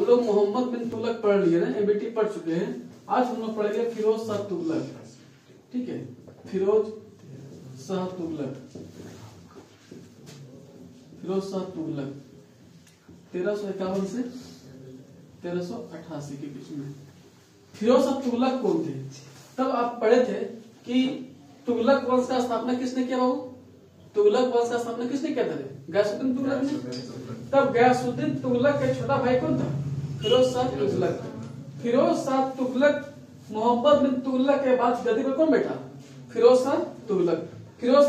हम लोग मोहम्मद बिन तुगलक पढ़ लिए ना, एबीटी पढ़ चुके हैं। आज हम लोग पढ़ेंगे फिरोज शाह तुगलक। ठीक है, फिरोज शाह तुगलक। फिरोज शाह तुगलक 1351 से 1388 के बीच में। फिरोज शाह तुगलक कौन थे? तब आप पढ़े थे कि तुगलक वंश का स्थापना किसने किया बाबू? तुगलक वंश का स्थापना किसने किया था? गयासुद्दीन तुगलक ने। तब गयासुद्दीन तुगलक का छोटा भाई कौन था? फिरोज शाह तुगलक। फिरोज शाह तुगलक मोहम्मद बिन तुगलक के बाद गद्दी पर कौन बैठा? फिरोज शाह तुगलक। फिरोज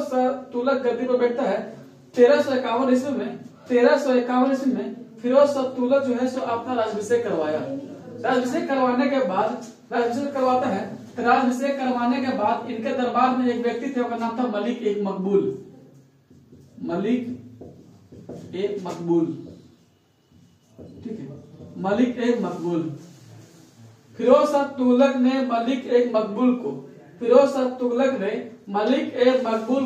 शाह तुगलक गद्दी पर बैठता है 1351 ईस्वी में। 1351 ईस्वी में फिरोज शाह तुगलक जो है सो अपना राज्याभिषेक करवाया। राज्याभिषेक करवाने के बाद राज्याभिषेक करवाता है। राज्याभिषेक करवाने के बाद इनके दरबार में एक व्यक्ति थे, उसका नाम था मलिक एक मकबूल। मलिक एक मकबूल। ठीक है, मलिक एक मकबूल। फिरोज शाह तुगलक ने मलिक एक मकबूल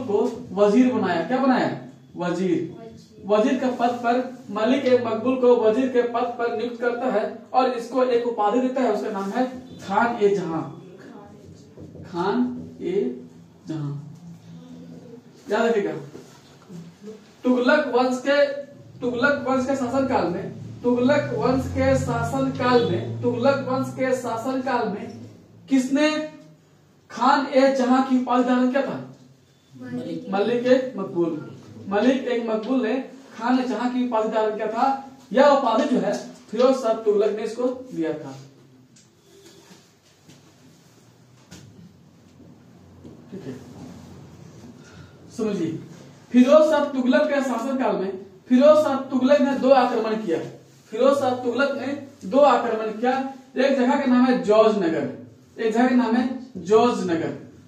को वजीर बनाया। क्या बनाया? वजीर के पद पर मलिक एक मकबूल को वजीर के पद पर नियुक्त करता है और इसको एक उपाधि देता है, उसका नाम है खान ए जहां। खान ए जहां, याद रखिएगा। तुगलक वंश के शासन काल में किसने खान ए जहां की उपाधि धारण किया था? मलिक एक मकबूल। मलिक एक मकबूल ने खान ए जहां की उपाधि धारण किया था। यह उपाधि जो है फिरोज शाह तुगलक ने इसको दिया था। ठीक है, समझिए। फिरोज शाह तुगलक के शासन काल में फिरोज शाह तुगलक ने दो आक्रमण किया। एक जगह का नाम है जॉर्ज नगर।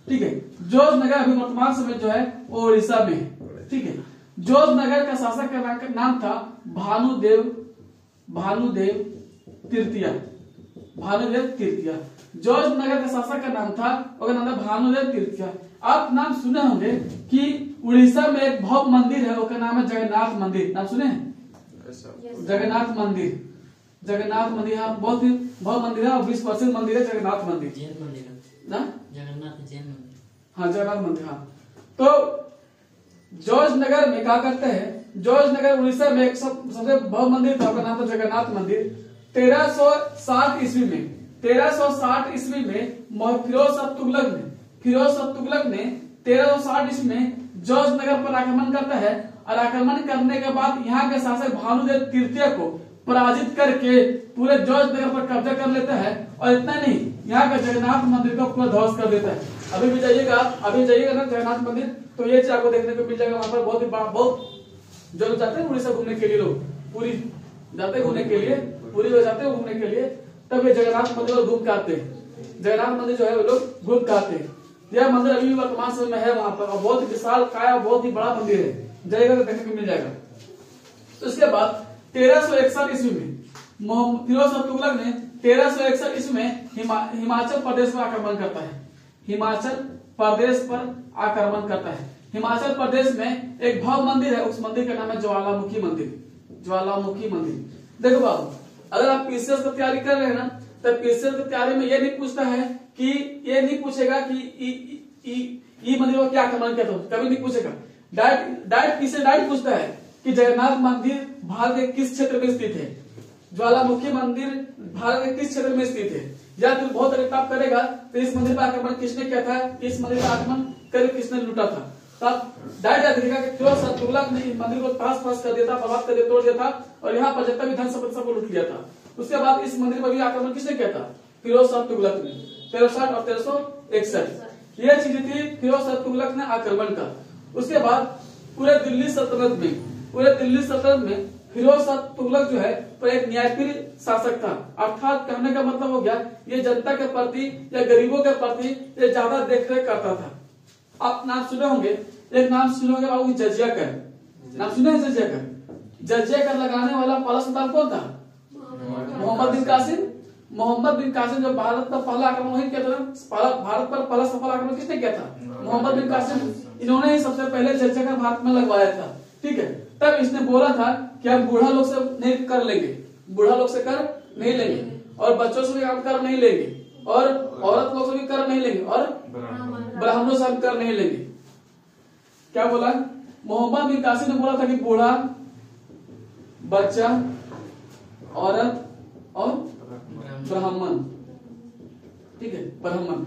ठीक है, जॉर्ज नगर अभी वर्तमान समय जो है वो उड़ीसा में है। ठीक है, जॉर्ज नगर का शासक का नाम था भानुदेव तृतीया। जॉर्ज नगर का शासक का नाम था भानुदेव तृतीया। आप नाम सुने होंगे कि उड़ीसा में एक भव्य मंदिर है, उसका नाम है जगन्नाथ मंदिर। नाम सुने हैं? जगन्नाथ मंदिर यहाँ बहुत ही भव्य मंदिर है और विश्व प्रसिद्ध मंदिर है जगन्नाथ मंदिर। जगन्नाथ मंदिर। हाँ, तो जॉर्ज नगर में क्या करते हैं? जॉर्ज नगर उड़ीसा में एक सबसे भव्य मंदिर था, उसका नाम था जगन्नाथ मंदिर। 1360 ईस्वी में फिरोज शाह तुगलक ने 1360 ईस्वी में जॉर्ज नगर पर आक्रमण करता है और आक्रमण करने के बाद यहाँ के शासक भानुदेव तृतीय को पराजित करके पूरे जॉर्ज नगर पर कब्जा कर लेता है। और इतना नहीं, यहाँ का जगन्नाथ मंदिर को पूरा ध्वस्त कर देता है। अभी जाइएगा ना जगन्नाथ मंदिर, तो ये चीज आपको देखने को मिल जाएगा। वहां पर बहुत जो लोग जाते हैं उड़ीसा घूमने के लिए, लोग पूरी जाते हैं घूमने के लिए, तब ये जगन्नाथ मंदिर घूम के आते हैं। जगन्नाथ मंदिर जो है वो लोग घूम के आते हैं। यह मंदिर अभी वर्तमान समय में है वहां पर, और बहुत ही विशाल काया, बहुत ही बड़ा मंदिर है। जाइएगा तो देखने को मिल जाएगा। तो इसके बाद 1361 ईस्वी में फिरोज शाह तुगलक ने 1361 ईस्वी में हिमाचल प्रदेश पर आक्रमण करता है। हिमाचल प्रदेश में एक भव्य मंदिर है, उस मंदिर का नाम है ज्वालामुखी मंदिर। देखो बाबू, अगर आप पीसीएस की तैयारी कर रहे हैं ना, तो पीसीएस की तैयारी में ये नहीं पूछेगा कि ई मंदिर को क्या आक्रमण किया था, कभी नहीं पूछेगा। डायरेक्ट पीसीएस पूछता है कि जगन्नाथ मंदिर भारत के किस क्षेत्र में स्थित है, ज्वालामुखी मंदिर भारत के किस क्षेत्र में स्थित है। या फिर बहुत किताब करेगा तो इस मंदिर पर आक्रमण किसने किया था, इस मंदिर पर आक्रमण कर किसने लूटा था। तब डायरेक्ट देखा कि फिरोज शाह तुगलक ने इस मंदिर को तहस-नहस कर दिया था, बर्बाद कर दिया, तोड़ दिया था और यहाँ पर जितना भी धन संपत्ति सबको लूट लिया था। उसके बाद इस मंदिर पर भी आक्रमण किसने किया था? फिरोज शाह तुगलक ने। 1360 और 1361 ये चीज थी फिरोज शाह तुगलक ने आक्रमण का। उसके बाद पूरे दिल्ली सल्तनत में फिरोज शाह तुगलक जो है तो एक न्यायप्रिय शासक था। अर्थात कहने का मतलब हो गया ये जनता के प्रति या गरीबों के प्रति ये ज्यादा देखरेख करता था। आप नाम सुने होंगे, एक नाम सुने होंगे बाबू जजिया कर। नाम सुने हैं जजिया कर? जजिया कर लगाने वाला पहला सुल्तान कौन था? मोहम्मद बिन कासिम। जब भारत पर पहला आक्रमण वही किया था। भारत पर पहला सफल आक्रमण किसने किया था? मोहम्मद बिन कासिम। इन्होंने ही सबसे पहले जजिया कर भारत में लगवाया था। ठीक है, तब इसने बोला था कि हम बूढ़ा लोग से नहीं कर लेंगे, बूढ़ा लोग से कर नहीं लेंगे, और बच्चों से भी हम कर नहीं लेंगे, और औरत लोग से भी कर नहीं लेंगे, और ब्राह्मणों से हम कर नहीं लेंगे। क्या बोला? मोहम्मद बिन कासिम ने बोला था कि बूढ़ा, बच्चा, औरत और ब्राह्मण, ठीक है, ब्राह्मण।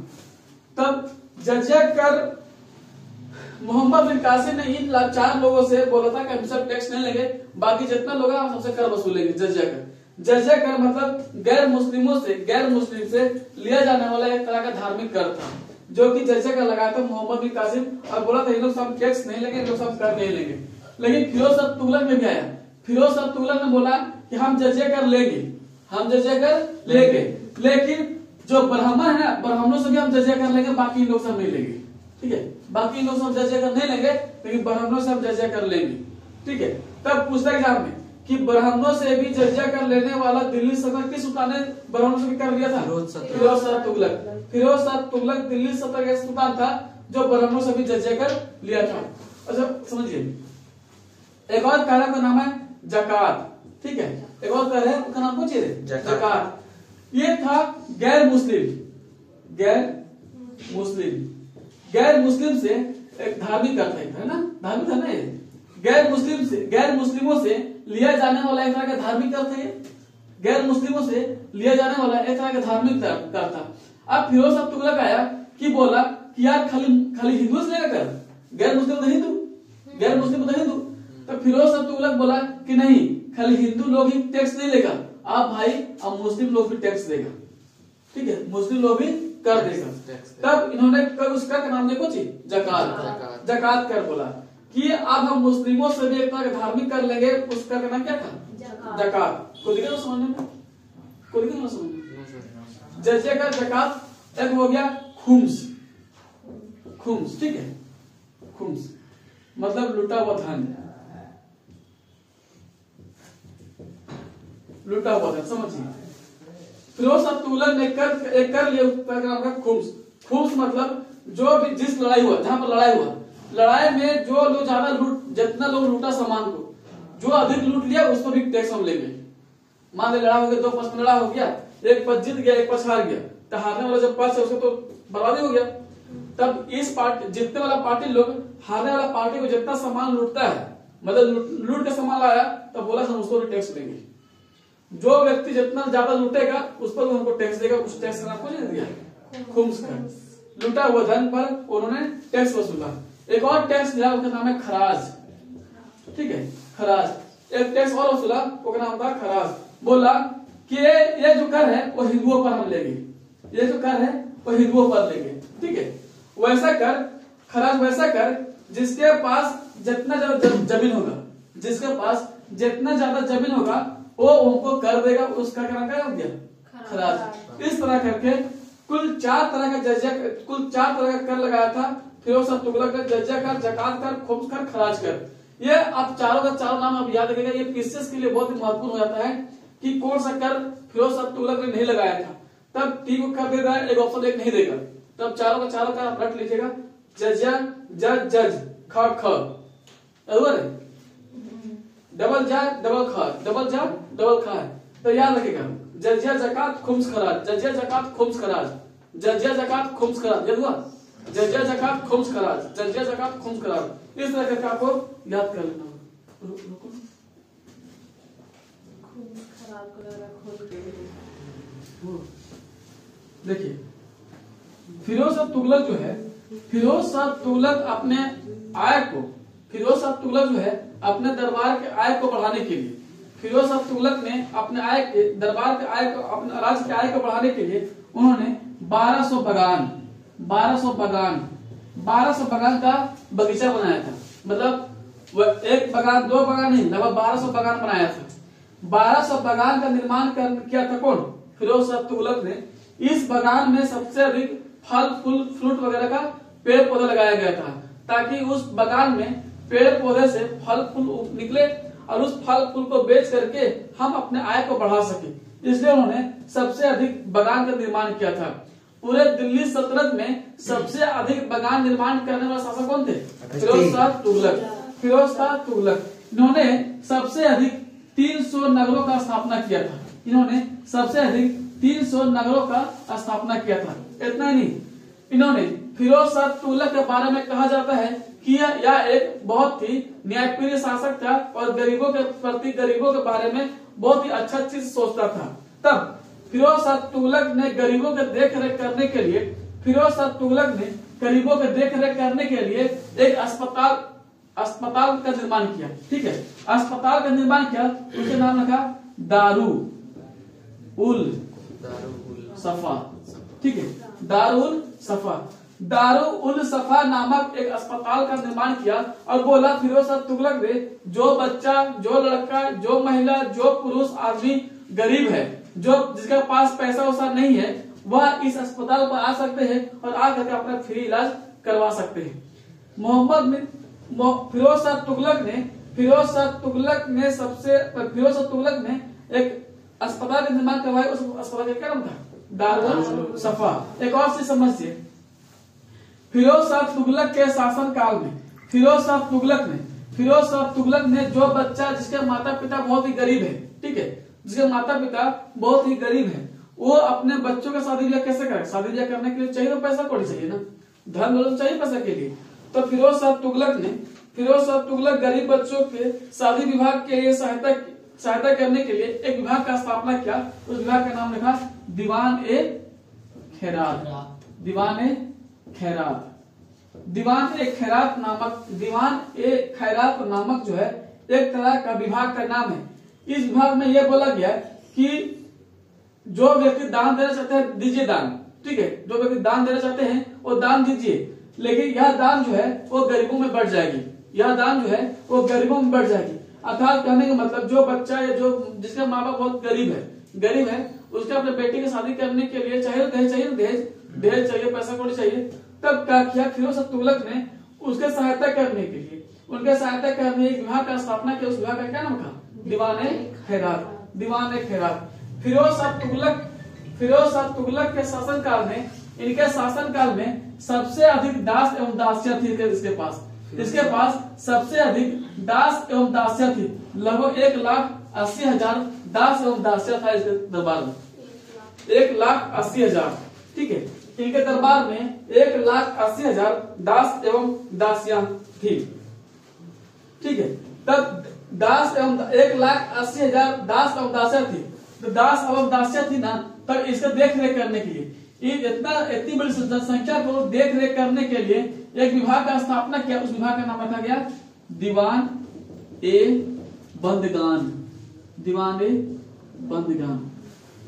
तब जजिया कर मोहम्मद बिन कासिम ने इन 4 लोगों से बोला था कि हम सब टैक्स नहीं लेंगे, बाकी जितना लोग हैं हम सबसे कर वसूलेंगे। जजिया कर, जजिया कर मतलब गैर मुस्लिम से लिया जाने वाला एक तरह का धार्मिक कर था, जो कि जजिया कर लगाया था मोहम्मद बिन कासिम, और बोला था इन लोग सब टैक्स नहीं लेंगे, इन लोग सब कर नहीं लेंगे। लेकिन फिरोज शाह तुगलक में भी आया, फिरोज शाह तुगलक ने बोला कि हम जजिया कर लेंगे, हम जजिया कर लेंगे, लेकिन जो ब्राह्मण है ना, ब्राह्मणों से भी हम जजिया कर लेंगे, बाकी लोग सब नहीं लेंगे, ठीक है, बाकी लोग सब जजिया कर नहीं लेंगे, लेकिन ब्राह्मणों से हम जजिया कर लेंगे, ठीक है। तब पूछता एग्जाम में कि ब्राह्मणों से भी जजिया कर लेने वाला दिल्ली सल्तनत किस सुल्तान ने ब्राह्मणों से भी कर लिया था? फिरोज शाह तुगलक। फिरोज शाह तुगलक दिल्ली सल्तनत का सुल्तान था जो ब्राह्मणों से भी जजिया कर लिया था। अच्छा समझिए, एक और कहरा का नाम है जकात, ठीक है, एक और कहरा है उसका नाम पूछिए जकात। ये था गैर मुस्लिम से एक धार्मिक कर है ना, धार्मिक है ना ये, गैर मुस्लिमों से लिया जाने वाला एक तरह का धार्मिक कर था, ये गैर मुस्लिमों से लिया जाने वाला एक तरह का धार्मिक कर था। अब फिरोज शाह तुगलक आया कि बोला कि यार खाली हिंदू से लेगा कर, गैर मुस्लिम तो हिंदू, गैर मुस्लिम तो हिंदू। तो फिरोज शाह तुगलक बोला कि नहीं, खाली हिंदू लोग ही टैक्स नहीं लेगा, आप भाई अब मुस्लिम लोग भी टैक्स देगा, ठीक है, मुस्लिम लोग भी कर देगा। तब इन्होंने कर उसका नाम देखो जी जकात कर बोला कि अब हम मुस्लिमों से भी एक तरह का धार्मिक कर लेंगे, उसका नाम क्या था? जकात। को दिखा समझने में, को दिखा समझने में, जजिया का जकात एक हो गया खुम्स, ठीक है, खुम्स मतलब लुटा हुआ धन, लुटा हुआ धन, समझिए। फिरोज शाह तुगलक ने कर लिया उसका नाम था खुम्स मतलब जो भी जिस लड़ाई हुआ, जहां पर लड़ाई हुआ, लड़ाई में जो लोग ज्यादा जितना लोग लूटा सामान को, जो अधिक लूट लिया उस पर भी टैक्स हम लेंगे। मान ले लड़ाई हो गया, 2 पक्ष में लड़ाई हो गया, एक पक्ष जीत गया, एक पक्ष हार गया, तो हारने वाला जो पक्ष है उसको तो बर्बादी हो गया। तब इस पार्टी जीतने वाला पार्टी लोग हारने वाला पार्टी को जितना सामान लूटता है, मतलब लूट के सामान लाया, तब बोला हम उसको भी टैक्स देंगे। जो व्यक्ति जितना ज्यादा लूटेगा उस पर हमको टैक्स देगा, उस टैक्स का आपको नहीं दिया खुम्स का, लूटा हुआ धन पर उन्होंने टैक्स वसूला। एक और टैक्स दिया, उसका नाम है खराज, ठीक है, खराज। एक टैक्स और वसूला, उसका नाम था खराज। बोला कि ये जो कर है वो हिंदुओं पर हम लेंगे, ये जो कर है वो हिंदुओं पर लेंगे, ठीक है। वैसा कर, खराज वैसा कर जिसके पास जितना ज्यादा जमीन होगा, जिसके पास जितना ज्यादा जमीन होगा वो उनको कर देगा, उसका क्या नाम दिया? खराज। इस तरह करके कुल 4 तरह का कर लगाया था फिरोज शाह तुगलक का, जजिया कर, जकात कर, खुम्स कर, खराज कर। ये अब चारों का चारों नाम आप याद रखिएगा, ये पीसीएस के लिए बहुत ही महत्वपूर्ण हो जाता है कि कौन सा कर फिरोज शाह तुगलक ने नहीं लगाया था, तब टी को कर देगा, एक ऑप्शन एक नहीं देगा, तब चारों का चारों का आप रट लीजिएगा, जजिया, जज, ख, डबल जा डबल ख, डबल जा डबल ख, तो याद रखेगा जजिया जकात खुम्स खराज, जजिया जकात खुम्स खराज, जजिया जकात खुम्स खराज, याद हुआ? जजिया जकात खुम्स खराज, जजिया जकात खुम्स खराज। इस तरह करके आपको याद कर लेना। देखिए फिरोज शाह तुगलक जो है, फिरोज शाह तुगलक अपने आय को, फिरोज शाह तुगलक जो है अपने दरबार के आय को बढ़ाने के लिए, फिरोज शाह तुगलक ने अपने आय के दरबार के आय को, अपने राज्य के आय को बढ़ाने के लिए उन्होंने 1200 बगान का बगीचा बनाया था। मतलब एक बगान, 2 बगान नहीं, लगभग 1200 बगान बनाया था। 1200 बगान का निर्माण किया था कौन? फिरोज शाह तुगलक ने। इस बगान में सबसे अधिक फल फूल फ्रूट वगैरह का पेड़ पौधा लगाया गया था, ताकि उस बगान में पेड़ पौधे से फल फूल निकले और उस फल फूल को बेच करके हम अपने आय को बढ़ा सके। इसलिए उन्होंने सबसे अधिक बगान का निर्माण किया था। पूरे दिल्ली सल्तनत में सबसे अधिक बगान निर्माण करने वाला शासक कौन थे? फिरोज शाह तुगलक। फिरोज शाह तुगलक इन्होंने सबसे अधिक 300 नगरों का स्थापना किया था। इन्होंने सबसे अधिक 300 नगरों का स्थापना किया था। इतना ही नहीं, इन्होंने फिरोज शाह तुगलक के बारे में कहा जाता है कि यह एक बहुत ही न्यायप्रिय शासक था और गरीबों के प्रति, गरीबों के बारे में बहुत ही अच्छा चीज सोचता था। तब फिरोज शाह तुगलक ने गरीबों के देख रेख करने के लिए, फिरोज शाह तुगलक ने गरीबों के देख रेख करने के लिए एक अस्पताल का निर्माण किया। ठीक है, अस्पताल का निर्माण किया, उसके नाम रखा दारुल सफा। ठीक है, दारुल सफा। दारुल सफा नामक एक अस्पताल का निर्माण किया और बोला फिरोज शाह तुगलक ने, जो बच्चा, जो लड़का, जो महिला, जो पुरुष आदमी गरीब है, जो जिसके पास पैसा वैसा नहीं है, वह इस अस्पताल पर आ सकते हैं और आकर के अपना फ्री इलाज करवा सकते हैं। फिरोज शाह तुगलक ने एक अस्पताल का निर्माण करवाया। उस अस्पताल का क्या नाम था? दारुल सफा। एक और चीज समझिए, फिरोज शाह तुगलक के शासन काल में फिरोज शाह तुगलक ने जो बच्चा जिसके माता पिता बहुत ही गरीब है, ठीक है, जिसके माता पिता बहुत ही गरीब है, वो अपने बच्चों का शादी ब्याह कैसे करे? शादी ब्याह करने के लिए चाहिए तो पैसा कौड़ी चाहिए ना, धन दौलत चाहिए पैसा के लिए। तो फिरोज शाह तुगलक गरीब बच्चों के शादी विवाह के लिए सहायता करने के लिए एक विभाग का स्थापना किया। उस विभाग का नाम रखा दीवान ए खैरात नामक जो है एक तरह का विभाग का नाम है। इस विभाग में यह बोला गया कि जो व्यक्ति दान देना चाहते हैं दीजिए दान, ठीक है, जो व्यक्ति दान देना चाहते हैं वो दान दीजिए, लेकिन यह दान जो है वो गरीबों में बढ़ जाएगी, अर्थात कहने का मतलब जो बच्चा या जो जिसका माँ बाप बहुत गरीब है उसके अपने बेटे की शादी करने के लिए चाहिए दहेज चाहिए, पैसा कौड़ी चाहिए। तब क्या किया फिरोज शाह तुगलक ने? उसके सहायता करने के लिए एक विभाग का स्थापना किया। उस विभाग का क्या नाम था? दीवान ए खैरात। फिरोज शाह तुगलक के इनके शासनकाल में सबसे अधिक दास एवं दासियां थी इसके पास सबसे अधिक दास एवं दासियां थी। लगभग 1,80,000 दास एवं दासियां था इसके दरबार में, 1,80,000। ठीक है, इनके दरबार में 1,80,000 दास एवं दासियां थी। ठीक है, तब 1,80,000 दास एवं दासियां थी। तो दास एवं दासियां थी ना, तब इसका देख रेख करने के लिए, इतनी बड़ी जनसंख्या को देख रेख करने के लिए एक विभाग का स्थापना किया। उस विभाग का नाम रखा गया दीवान ए बंदगान।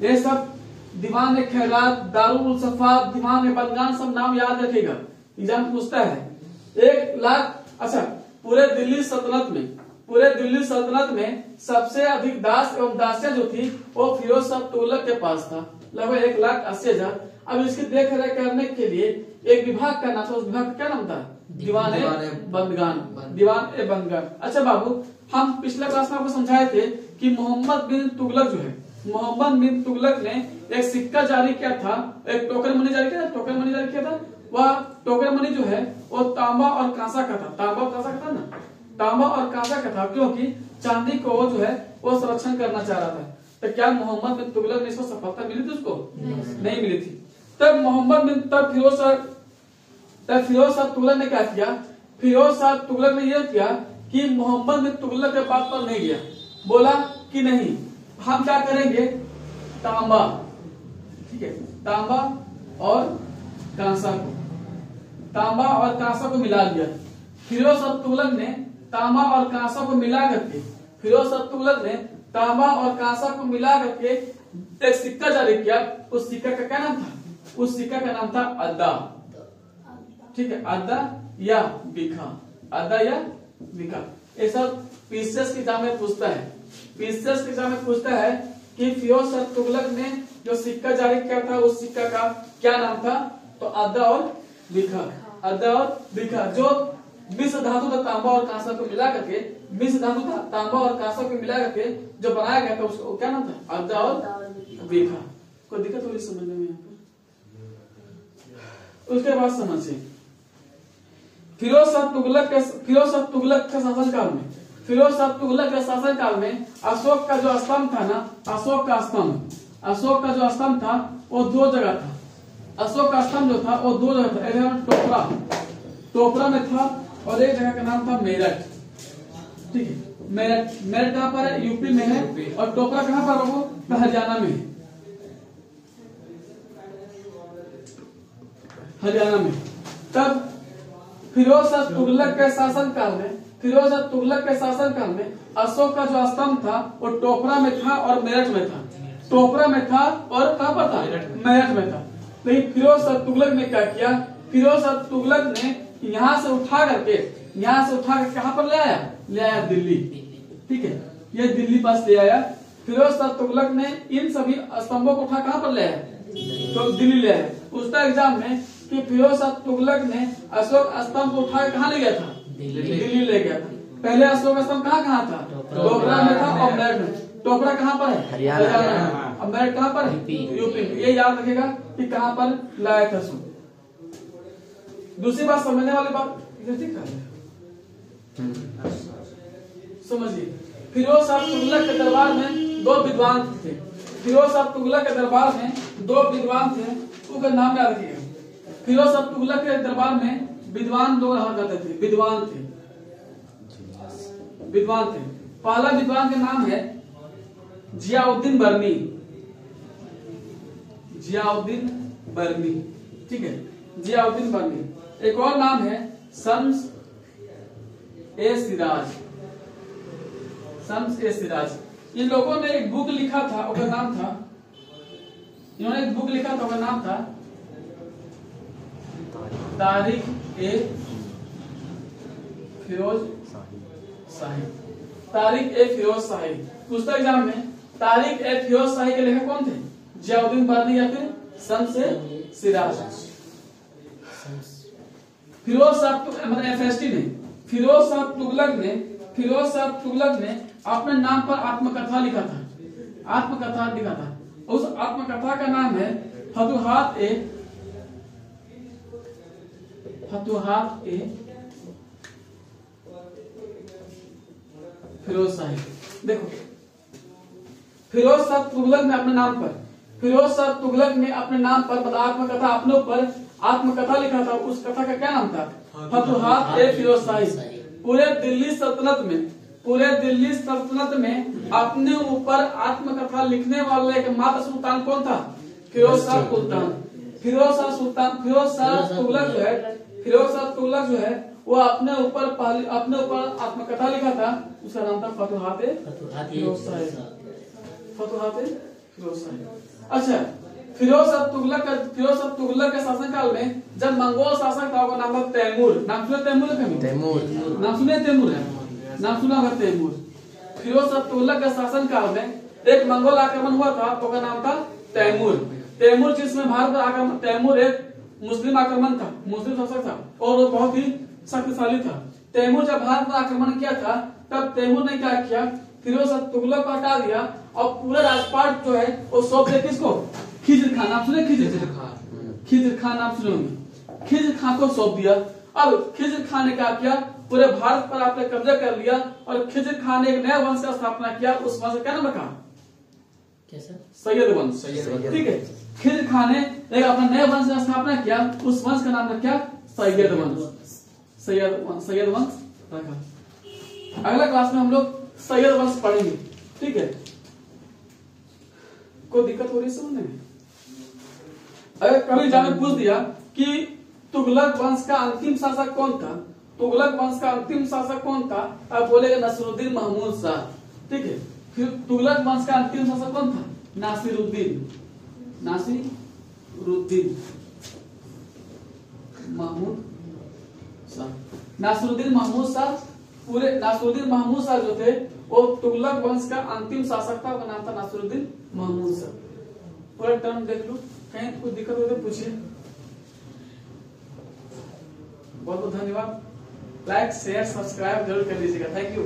ये सब दीवान ए खैरात, दारुल सफा, दीवान ए बंदगान सब नाम याद रखेगा, एग्जाम पूछता है। 1,00,000। अच्छा, पूरे दिल्ली सल्तनत में सबसे अधिक दास एवं दासियां जो थी वो फिरोज शाह तुगलक के पास था, लगभग 1,80,000। अब इसकी देख रेख करने के लिए एक विभाग का नाम था। उस विभाग का क्या नाम था? दीवान ए बंदगान। अच्छा बाबू, हम पिछले क्लास में आपको समझाए थे कि मोहम्मद बिन तुगलक ने एक सिक्का जारी किया था, एक टोकन मनी जारी किया था। वह टोकन मनी जो है वो तांबा और कांसा का था, तांबा और कांसा का था, क्योंकि चांदी को वो जो है वो संरक्षण करना चाह रहा था। तो क्या मोहम्मद बिन तुगलक ने इसको सफलता मिली थी? उसको नहीं मिली थी। तब फिरोज शाह तुगलक ने क्या किया? फिरोज शाह तुगलक ने यह किया कि मोहम्मद बिन तुगलक के बात पर नहीं गया, बोला कि नहीं, हम क्या करेंगे, तांबा, ठीक है, तांबा और कांसा को मिला लिया। फिरोज शाह तुगलक ने तांबा और कांसा को मिला करके एक सिक्का जारी किया। उस सिक्का का क्या नाम था? उस सिक्का का नाम था अद्दा। ठीक है, अद्दा या बिखा। ये सब पीसीएस के एग्जाम में पूछता है कि फिरोज शाह तुगलक ने जो सिक्का जारी किया था उस सिक्का का क्या नाम था? तो अद्दा और बिखा। जो मिश्र धातु था तांबा और कांसा को मिला करके, जो बनाया गया था उसको क्या नाम था? अद्दा और बिखा। कोई दिक्कत होगी समझने में? यहाँ पर उसके बाद समझिए, फिरोज शाह तुगलक के शासनकाल में फिरोज शाह तुगलक के शासन काल में अशोक का जो स्तंभ था ना, अशोक का जो स्तंभ था वो दो जगह था। अशोक का स्तंभ जो था वो दो जगह था, एक जगह टोपरा में था और एक जगह का नाम था मेरठ। ठीक है, मेरठ कहाँ पर है? यूपी में है। और टोपरा कहाँ पर है? वो हरियाणा में है। हरियाणा में। तब फिरोज शाह तुगलक के शासन काल में अशोक का जो स्तंभ था वो टोपरा में था और मेरठ में था। टोपरा में था और कहाँ पर था? मेरठ में था। लेकिन फिरोज शाह तुगलक ने क्या किया? फिरोज शाह तुगलक ने यहाँ से उठा करके कहाँ पर ले आया? दिल्ली। ठीक है, ये दिल्ली पास ले आया। फिरोज शाह तुगलक ने इन सभी स्तंभों को उठा कहाँ पर ले आया? तो दिल्ली ले आया। उसका एग्जाम में कि फिरोज शाह तुगलक ने अशोक स्तंभ को उठा कहाँ ले गया था? दिल्ली ले गया था। पहले अशोक स्तंभ कहाँ था? टोपरा में था और मेरठ में। टोपरा कहाँ पर है? हरियाणा। और मेरठ कहाँ पर है? यूपी में। ये याद रखेगा कि कहाँ पर लाया था सो। दूसरी बात समझने वाली बात समझिए, फिरोज शाह तुगलक के दरबार में दो विद्वान थे। फिरोज शाह तुगलक के दरबार में दो विद्वान थे, उनका नाम याद रखिएगा। फिरोज शाह तुगलक के दरबार में विद्वान लोग रहा करते थे, विद्वान थे। पहला विद्वान का नाम है जियाउद्दीन बर्नी। ठीक है, जियाउद्दीन बर्नी। एक और नाम है शम्स ए सिराज। इन लोगों ने एक बुक लिखा था, उसका नाम था तारीख ए फिरोज शाही। पुस्तक एग्जाम में तारीख ए फिरोज शाही के लेखक कौन थे? जियाउद्दीन बर्नी या फिर शम्स ए सिराज। फिरोज शाह तुगलक ने अपने नाम पर आत्मकथा लिखा था। उस आत्मकथा का नाम है फतुहात ए फिरोज शाही। देखो, फिरोज शाह तुगलक ने अपने नाम पर मतलब आत्मकथा अपने ऊपर आत्मकथा लिखा था। उस कथा का क्या नाम था? फतुहात ए फिरोज शाही। पूरे दिल्ली सल्तनत में अपने ऊपर आत्मकथा लिखने वाले एकमात्र सुल्तान कौन था? फिरोज शाह तुगलक जो है वो अपने ऊपर आत्मकथा लिखा था। उसका नाम था फतुहात ए फिरोज शाही। अच्छा, फिरोज शाह तुगलक के शासन काल में जब मंगोल शासक था, नाम था तैमूर। नाम सुना तैमूर। फिरोज शाह तुगलक के शासन काल में एक मंगोल आक्रमण हुआ था, तो का नाम था तैमूर जिसमें भारत पर आक्रमण। तैमूर एक मुस्लिम शासक था और वो बहुत ही शक्तिशाली था। तैमूर जब भारत पर आक्रमण किया था, तब तैमूर ने क्या किया? फिरोज शाह तुगलक को हटा दिया और पूरा राजपाट जो है वो सौंप दिया किसको? खिज्र खान। आप सुने खिज्र खान नाम सुने होंगे। खिज्र खान को सौंप दिया। अब खिज्र खान ने क्या किया? पूरे भारत पर आपने कब्जा कर लिया और खिज्र खान ने एक नया वंश का स्थापना किया। उस वंश का क्या नाम रखा? सैयद वंश। ठीक है, खिज्र खान ने एक अपना नया वंश का स्थापना किया। उस वंश का नाम रखा सैयद वंश रखा। अगला क्लास में हम लोग सैयद वंश पढ़ेंगे। ठीक है, कोई दिक्कत हो रही है समझने में? अगर कभी एग्जाम में पूछ दिया कि तुगलक वंश का अंतिम शासक कौन था, अब बोलेगा नसीरुद्दीन महमूद शाह। ठीक है, फिर तुगलक वंश का अंतिम शासक कौन था? नासिरुद्दीन महमूद शाह। पूरे नासिरुद्दीन महमूद शाह जो थे वो तुगलक वंश का अंतिम शासक था। उसका नाम था नासिरुद्दीन महमूद शाह। पूरा टर्म देख लो, कहीं कुछ दिक्कत हो तो पूछिए। बहुत बहुत धन्यवाद। लाइक शेयर सब्सक्राइब जरूर कर लीजिएगा। Thank you.